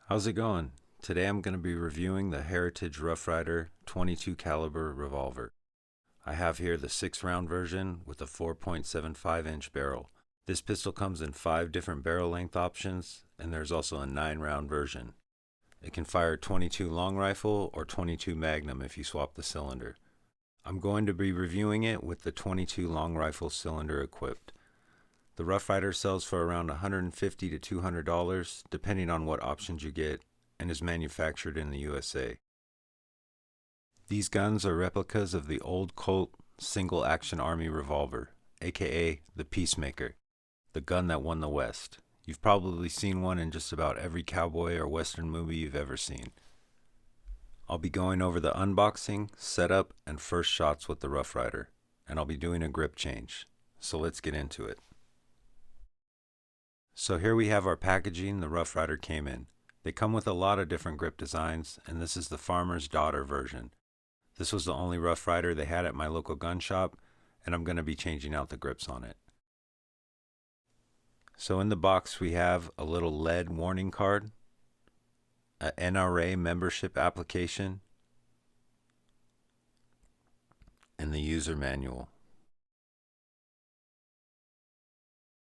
How's it going? Today I'm going to be reviewing the Heritage Rough Rider 22 caliber revolver. I have here the 6-round version with a 4.75-inch barrel. This pistol comes in 5 different barrel length options, and there's also a 9-round version. It can fire 22 long rifle or 22 magnum if you swap the cylinder. I'm going to be reviewing it with the 22 long rifle cylinder equipped. The Rough Rider sells for around $150 to $200 depending on what options you get, and is manufactured in the USA. These guns are replicas of the old Colt Single Action Army revolver, aka the Peacemaker, the gun that won the West. You've probably seen one in just about every cowboy or western movie you've ever seen. I'll be going over the unboxing, setup, and first shots with the Rough Rider, and I'll be doing a grip change. So let's get into it. So here we have our packaging the Rough Rider came in. They come with a lot of different grip designs, and this is the Farmer's Daughter version. This was the only Rough Rider they had at my local gun shop, and I'm going to be changing out the grips on it. So in the box we have a little lead warning card, a NRA membership application, and the user manual.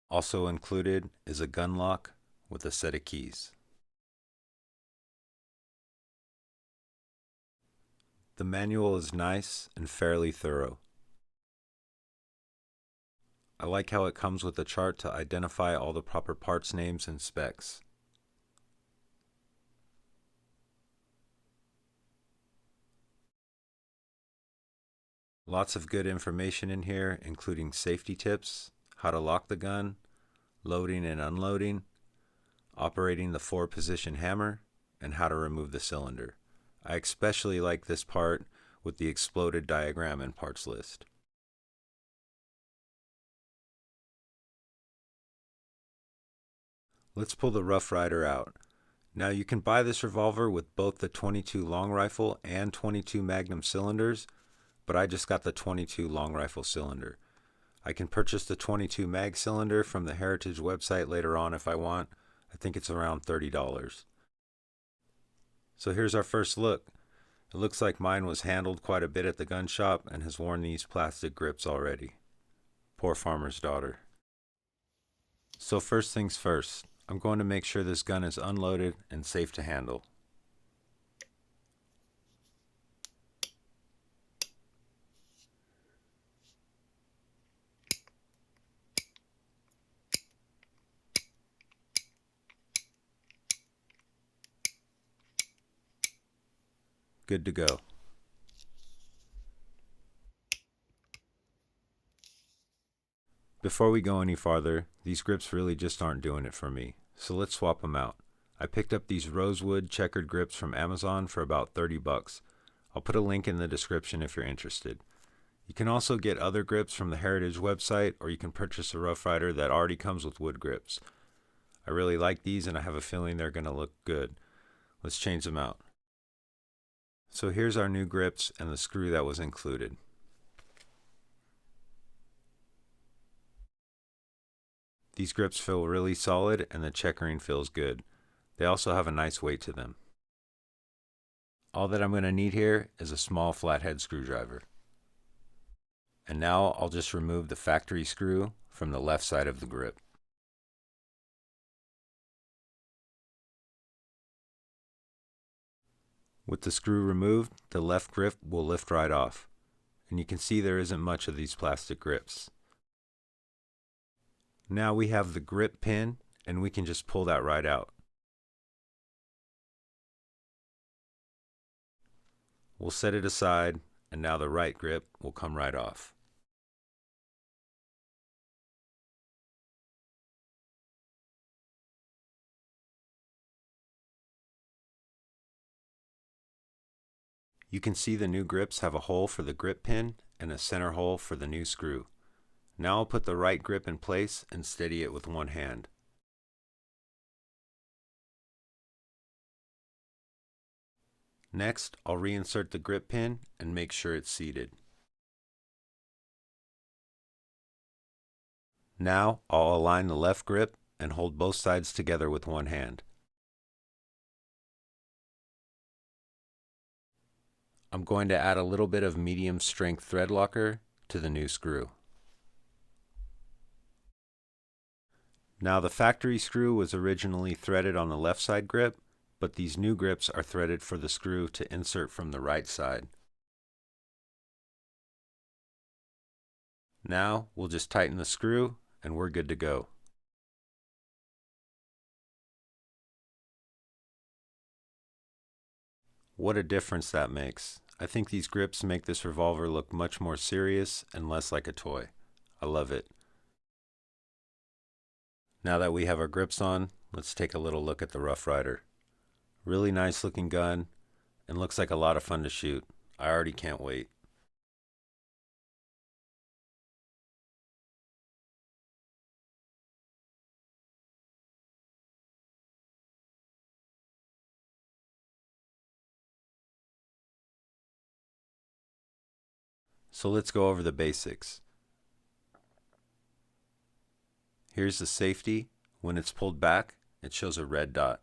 Also included is a gun lock with a set of keys. The manual is nice and fairly thorough. I like how it comes with a chart to identify all the proper parts names and specs. Lots of good information in here, including safety tips, how to lock the gun, loading and unloading, operating the 4-position hammer, and how to remove the cylinder. I especially like this part with the exploded diagram and parts list. Let's pull the Rough Rider out. Now you can buy this revolver with both the 22 long rifle and 22 magnum cylinders, but I just got the 22 long rifle cylinder. I can purchase the 22 mag cylinder from the Heritage website later on if I want. I think it's around $30. So here's our first look. It looks like mine was handled quite a bit at the gun shop and has worn these plastic grips already. Poor farmer's daughter. So first things first, I'm going to make sure this gun is unloaded and safe to handle. Good to go. Before we go any farther, these grips really just aren't doing it for me, so let's swap them out. I picked up these rosewood checkered grips from Amazon for about $30. I'll put a link in the description if you're interested. You can also get other grips from the Heritage website, or you can purchase a Rough Rider that already comes with wood grips. I really like these and I have a feeling they're going to look good. Let's change them out. So here's our new grips and the screw that was included. These grips feel really solid and the checkering feels good. They also have a nice weight to them. All that I'm going to need here is a small flathead screwdriver. And now I'll just remove the factory screw from the left side of the grip. With the screw removed, the left grip will lift right off, and you can see there isn't much of these plastic grips. Now we have the grip pin, and we can just pull that right out. We'll set it aside, and now the right grip will come right off. You can see the new grips have a hole for the grip pin and a center hole for the new screw. Now I'll put the right grip in place and steady it with one hand. Next, I'll reinsert the grip pin and make sure it's seated. Now I'll align the left grip and hold both sides together with one hand. I'm going to add a little bit of medium strength thread locker to the new screw. Now the factory screw was originally threaded on the left side grip, but these new grips are threaded for the screw to insert from the right side. Now we'll just tighten the screw and we're good to go. What a difference that makes. I think these grips make this revolver look much more serious and less like a toy. I love it. Now that we have our grips on, let's take a little look at the Rough Rider. Really nice looking gun and looks like a lot of fun to shoot. I already can't wait. So let's go over the basics. Here's the safety. When it's pulled back, it shows a red dot,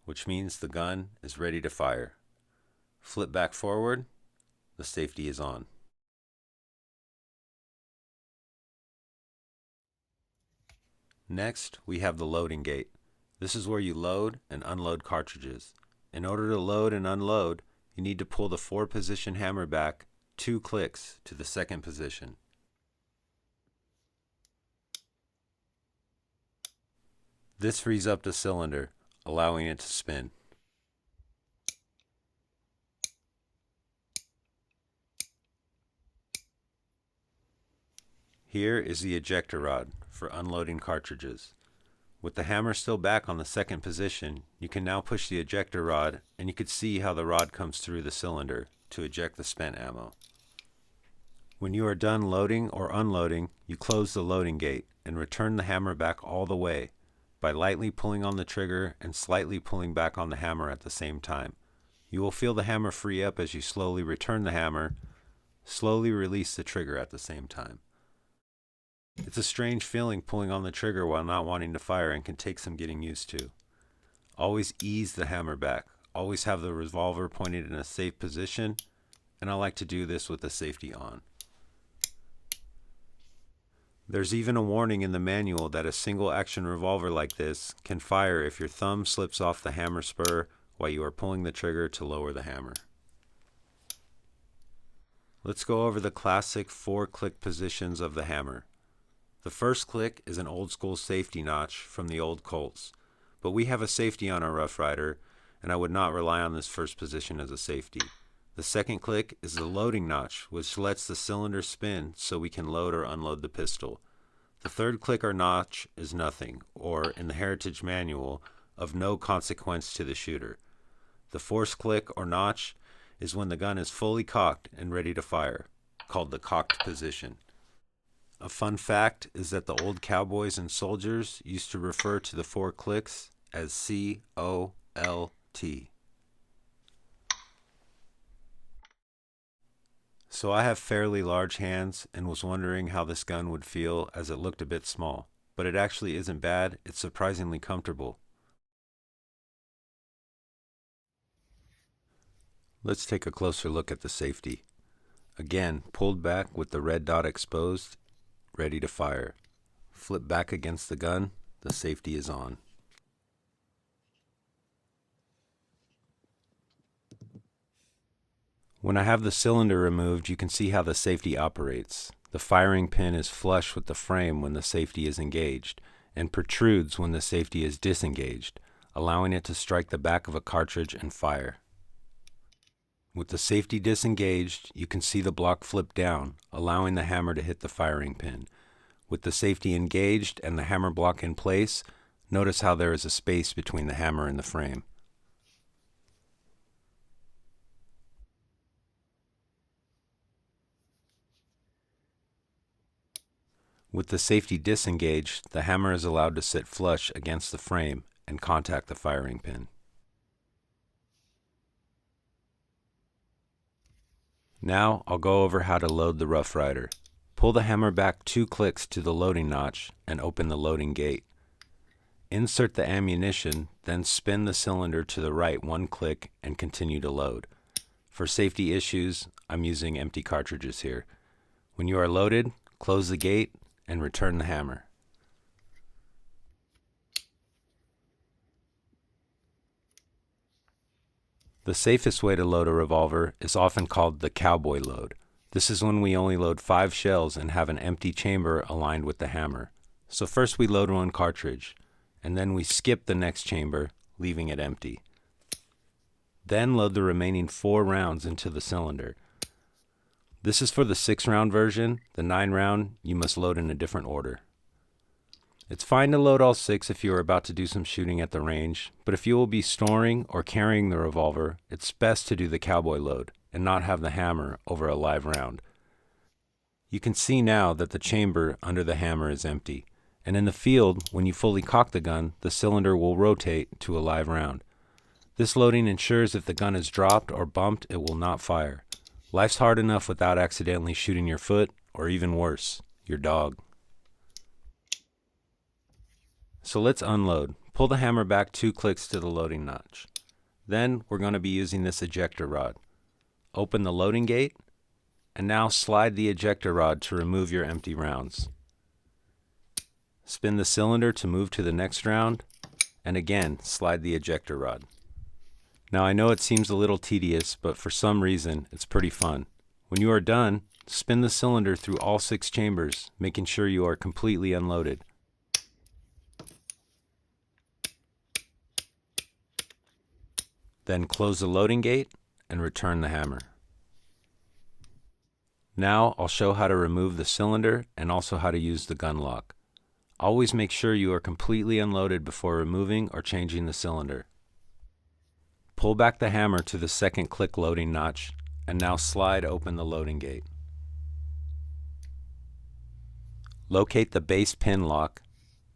which means the gun is ready to fire. Flip back forward, the safety is on. Next, we have the loading gate. This is where you load and unload cartridges. In order to load and unload, you need to pull the 4-position hammer back 2 clicks to the 2nd position. This frees up the cylinder, allowing it to spin. Here is the ejector rod for unloading cartridges. With the hammer still back on the 2nd position, you can now push the ejector rod and you can see how the rod comes through the cylinder to eject the spent ammo. When you are done loading or unloading, you close the loading gate and return the hammer back all the way by lightly pulling on the trigger and slightly pulling back on the hammer at the same time. You will feel the hammer free up as you slowly return the hammer, slowly release the trigger at the same time. It's a strange feeling pulling on the trigger while not wanting to fire and can take some getting used to. Always ease the hammer back. Always have the revolver pointed in a safe position, and I like to do this with the safety on. There's even a warning in the manual that a single action revolver like this can fire if your thumb slips off the hammer spur while you are pulling the trigger to lower the hammer. Let's go over the classic 4-click positions of the hammer. The first click is an old school safety notch from the old Colts, but we have a safety on our Rough Rider, and I would not rely on this first position as a safety. The second click is the loading notch, which lets the cylinder spin so we can load or unload the pistol. The third click or notch is nothing, or in the Heritage Manual, of no consequence to the shooter. The fourth click or notch is when the gun is fully cocked and ready to fire, called the cocked position. A fun fact is that the old cowboys and soldiers used to refer to the 4 clicks as C-O-L-T. So I have fairly large hands and was wondering how this gun would feel as it looked a bit small, but it actually isn't bad. It's surprisingly comfortable. Let's take a closer look at the safety. Again, pulled back with the red dot exposed, ready to fire. Flip back against the gun, the safety is on. When I have the cylinder removed, you can see how the safety operates. The firing pin is flush with the frame when the safety is engaged, and protrudes when the safety is disengaged, allowing it to strike the back of a cartridge and fire. With the safety disengaged, you can see the block flip down, allowing the hammer to hit the firing pin. With the safety engaged and the hammer block in place, notice how there is a space between the hammer and the frame. With the safety disengaged, the hammer is allowed to sit flush against the frame and contact the firing pin. Now I'll go over how to load the Rough Rider. Pull the hammer back 2 clicks to the loading notch and open the loading gate. Insert the ammunition, then spin the cylinder to the right 1 click and continue to load. For safety issues, I'm using empty cartridges here. When you are loaded, close the gate and return the hammer. The safest way to load a revolver is often called the cowboy load. This is when we only load 5 shells and have an empty chamber aligned with the hammer. So first we load 1 cartridge, and then we skip the next chamber, leaving it empty. Then load the remaining 4 rounds into the cylinder. This is for the 6-round version. The 9-round you must load in a different order. It's fine to load all 6 if you are about to do some shooting at the range, but if you will be storing or carrying the revolver, it's best to do the cowboy load and not have the hammer over a live round. You can see now that the chamber under the hammer is empty, and in the field, when you fully cock the gun, the cylinder will rotate to a live round. This loading ensures if the gun is dropped or bumped, it will not fire. Life's hard enough without accidentally shooting your foot, or even worse, your dog. So let's unload. Pull the hammer back 2 clicks to the loading notch. Then we're going to be using this ejector rod. Open the loading gate, and now slide the ejector rod to remove your empty rounds. Spin the cylinder to move to the next round, and again slide the ejector rod. Now I know it seems a little tedious, but for some reason it's pretty fun. When you are done, spin the cylinder through all 6 chambers, making sure you are completely unloaded. Then close the loading gate and return the hammer. Now I'll show how to remove the cylinder and also how to use the gun lock. Always make sure you are completely unloaded before removing or changing the cylinder. Pull back the hammer to the 2nd click loading notch and now slide open the loading gate. Locate the base pin lock,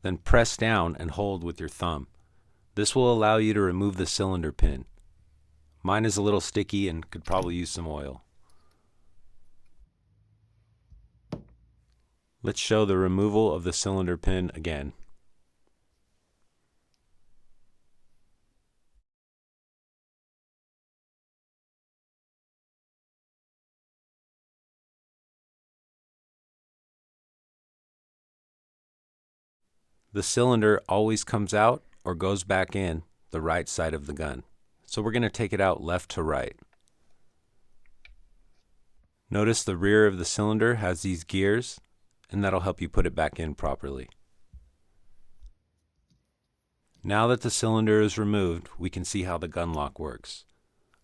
then press down and hold with your thumb. This will allow you to remove the cylinder pin. Mine is a little sticky and could probably use some oil. Let's show the removal of the cylinder pin again. The cylinder always comes out or goes back in the right side of the gun. So we're going to take it out left to right. Notice the rear of the cylinder has these gears, and that'll help you put it back in properly. Now that the cylinder is removed, we can see how the gun lock works.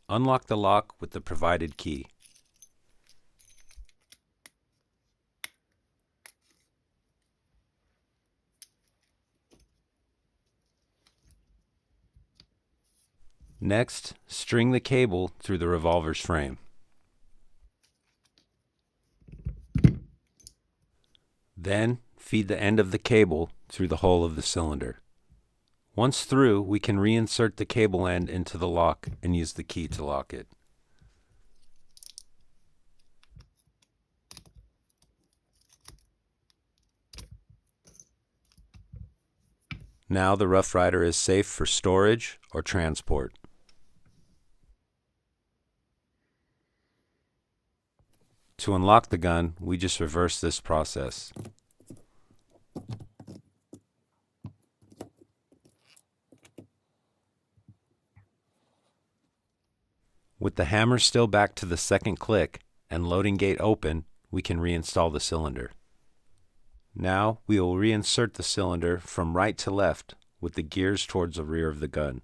Unlock the lock with the provided key. Next, string the cable through the revolver's frame. Then, feed the end of the cable through the hole of the cylinder. Once through, we can reinsert the cable end into the lock and use the key to lock it. Now the Rough Rider is safe for storage or transport. To unlock the gun, we just reverse this process. With the hammer still back to the 2nd click and loading gate open, we can reinstall the cylinder. Now we will reinsert the cylinder from right to left with the gears towards the rear of the gun.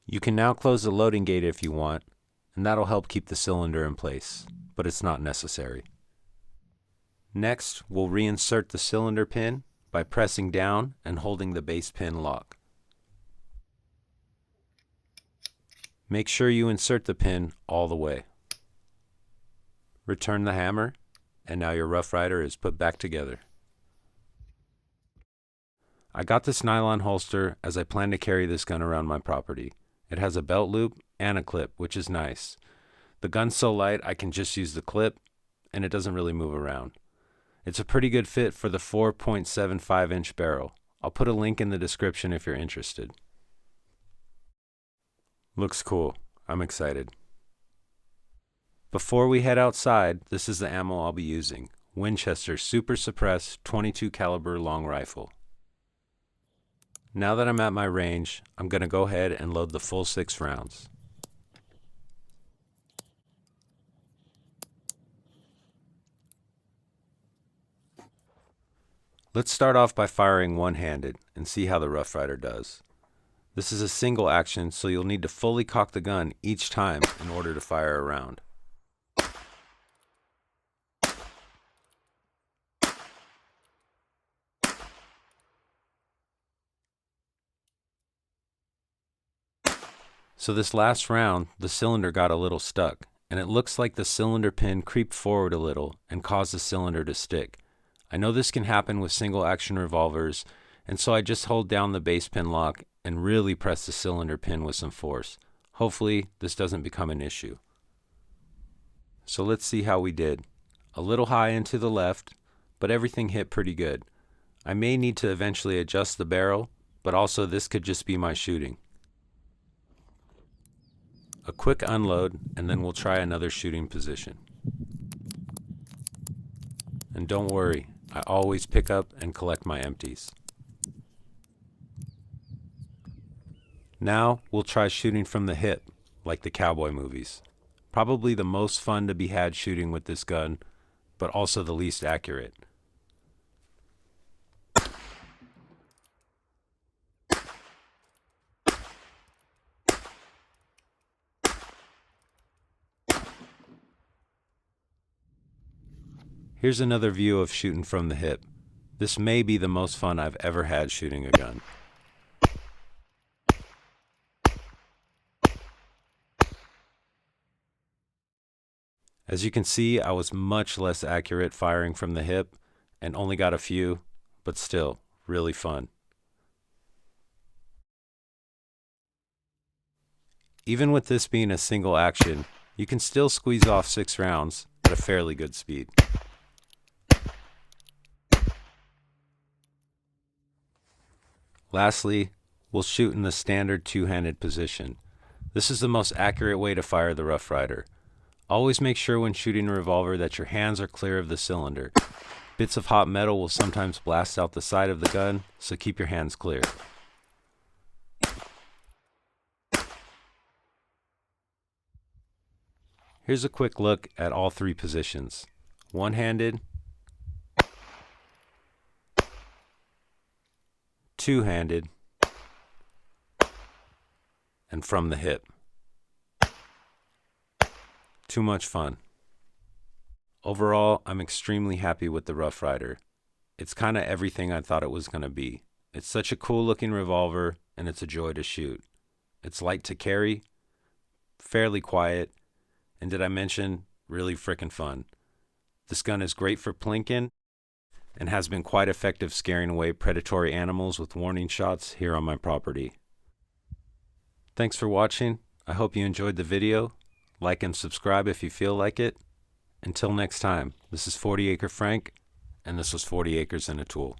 You can now close the loading gate if you want, and that'll help keep the cylinder in place, but it's not necessary. Next, we'll reinsert the cylinder pin by pressing down and holding the base pin lock. Make sure you insert the pin all the way. Return the hammer, and now your Rough Rider is put back together. I got this nylon holster as I plan to carry this gun around my property. It has a belt loop and a clip, which is nice. The gun's so light I can just use the clip, and it doesn't really move around. It's a pretty good fit for the 4.75-inch barrel. I'll put a link in the description if you're interested. Looks cool. I'm excited. Before we head outside, this is the ammo I'll be using. Winchester Super Suppressed 22 caliber long rifle. Now that I'm at my range, I'm going to go ahead and load the full 6 rounds. Let's start off by firing one-handed and see how the Rough Rider does. This is a single action, so you'll need to fully cock the gun each time in order to fire a round. So this last round, the cylinder got a little stuck, and it looks like the cylinder pin creeped forward a little and caused the cylinder to stick. I know this can happen with single action revolvers, and so I just hold down the base pin lock and really press the cylinder pin with some force. Hopefully, this doesn't become an issue. So let's see how we did. A little high and to the left, but everything hit pretty good. I may need to eventually adjust the barrel, but also this could just be my shooting. A quick unload, and then we'll try another shooting position. And don't worry, I always pick up and collect my empties. Now we'll try shooting from the hip, like the cowboy movies. Probably the most fun to be had shooting with this gun, but also the least accurate. Here's another view of shooting from the hip. This may be the most fun I've ever had shooting a gun. As you can see, I was much less accurate firing from the hip and only got a few, but still, really fun. Even with this being a single action, you can still squeeze off 6 rounds at a fairly good speed. Lastly, we'll shoot in the standard two-handed position. This is the most accurate way to fire the Rough Rider. Always make sure when shooting a revolver that your hands are clear of the cylinder. Bits of hot metal will sometimes blast out the side of the gun, so keep your hands clear. Here's a quick look at all 3 positions. One-handed, two-handed, and from the hip. Too much fun. Overall, I'm extremely happy with the Rough Rider. It's kind of everything I thought it was going to be. It's such a cool looking revolver, and it's a joy to shoot. It's light to carry, fairly quiet, and did I mention, really frickin' fun. This gun is great for plinking and has been quite effective scaring away predatory animals with warning shots here on my property. Thanks for watching. I hope you enjoyed the video. Like and subscribe if you feel like it. Until next time, this is 40 Acre Frank, and this was 40 Acres and a Tool.